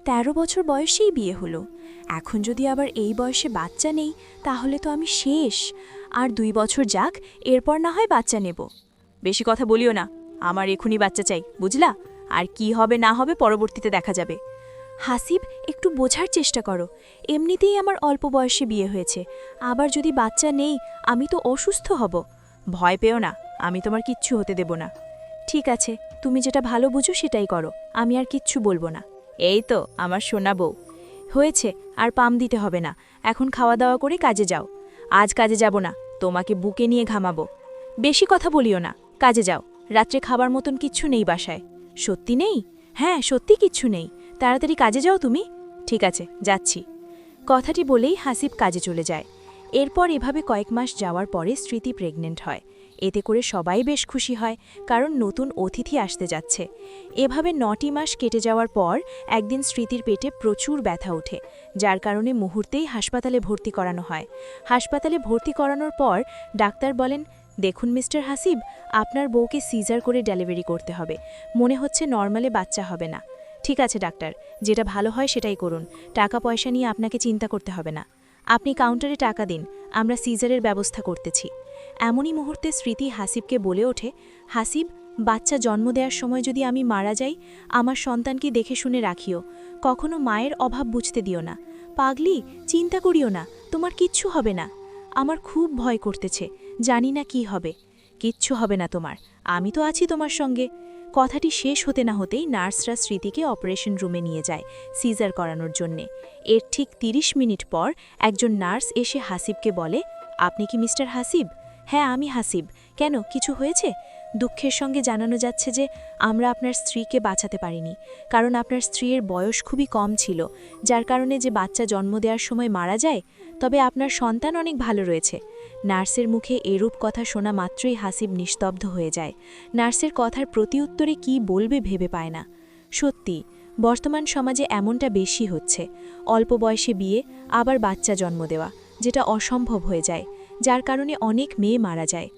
13 বছর বয়সেই বিয়ে হলো। এখন যদি আবার এই বয়সে বাচ্চা নেই তাহলে তো আমি শেষ। আর 2 বছর যাক, এরপর না হয় বাচ্চা নেব। বেশি কথা বলিও না, আমার এখনই বাচ্চা চাই, বুঝলা? আর কি হবে না হবে পরবর্তীতে দেখা যাবে। হাসিব, একটু বোঝার চেষ্টা করো। এমনিতেই আমার অল্প বয়সে বিয়ে হয়েছে, আবার যদি বাচ্চা নেই আমি তো অসুস্থ হব। ভয় পেও না, আমি তোমার কিচ্ছু হতে দেব না। ঠিক আছে, তুমি যেটা ভালো বুঝো সেটাই করো, আমি আর কিচ্ছু বলবো না। এই তো আমার সোনা বউ। হয়েছে, আর পাম দিতে হবে না। এখন খাওয়া দাওয়া করে কাজে যাও। আজ কাজে যাব না, তোমাকে বুকে নিয়ে ঘামাবো। বেশি কথা বলিও না, কাজে যাও। রাত্রে খাবার মতন কিচ্ছু নেই বাসায়। সত্যি নেই? হ্যাঁ, সত্যি কিচ্ছু নেই। তাড়াতাড়ি কাজে যাও তুমি। ঠিক আছে, যাচ্ছি। কথাটি বলেই হাসিব কাজে চলে যায়। এরপর এভাবে কয়েক মাস যাওয়ার পরে স্মৃতি প্রেগনেন্ট হয়। এতে করে সবাই বেশ খুশি হয়, কারণ নতুন অতিথি আসতে যাচ্ছে। এভাবে 9টি মাস কেটে যাওয়ার পর একদিন স্মৃতির পেটে প্রচুর ব্যথা ওঠে, যার কারণে মুহূর্তেই হাসপাতালে ভর্তি করানো হয়। হাসপাতালে ভর্তি করানোর পর ডাক্তার বলেন, দেখুন মিস্টার হাসিব, আপনার বউকে সিজার করে ডেলিভারি করতে হবে। মনে হচ্ছে নর্মালে বাচ্চা হবে না। ঠিক আছে ডাক্তার, যেটা ভালো হয় সেটাই করুন। টাকা পয়সা নিয়ে আপনাকে চিন্তা করতে হবে না। আপনি কাউন্টারে টাকা দিন, আমরা সিজারের ব্যবস্থা করতেছি। এমনই মুহূর্তে স্মৃতি হাসিবকে বলে ওঠে, হাসিব, বাচ্চা জন্ম দেওয়ার সময় যদি আমি মারা যাই, আমার সন্তানকে দেখে শুনে রাখিও। কখনো মায়ের অভাব বুঝতে দিও না। পাগলি, চিন্তা করিও না, তোমার কিচ্ছু হবে না। আমার খুব ভয় করতেছে, জানি না কি হবে। কিচ্ছু হবে না তোমার, আমি তো আছি তোমার সঙ্গে। কথাটি শেষ হতে না হতেই নার্সরা স্মৃতিকে অপারেশন রুমে নিয়ে যায় সিজার করানোর জন্যে। এর ঠিক 30 মিনিট পর একজন নার্স এসে হাসিবকে বলে, আপনি কি মিস্টার হাসিব? হ্যাঁ, আমি হাসিব। কেন, কিছু হয়েছে? দুঃখের সঙ্গে জানানো যাচ্ছে যে আমরা আপনার স্ত্রীকে বাঁচাতে পারিনি, কারণ আপনার স্ত্রীর বয়স খুবই কম ছিল, যার কারণে যে বাচ্চা জন্ম দেওয়ার সময় মারা যায়। তবে আপনার সন্তান অনেক ভালো রয়েছে। নার্সের মুখে এরূপ কথা শোনা মাত্রই হাসিব নিস্তব্ধ হয়ে যায়। নার্সের কথার প্রতিউত্তরে কী বলবে ভেবে পায় না। সত্যি, বর্তমান সমাজে এমনটা বেশি হচ্ছে। অল্প বয়সে বিয়ে, আবার বাচ্চা জন্ম দেওয়া, যেটা অসম্ভব হয়ে যায়, যার কারণে অনেক মেয়ে মারা যায়।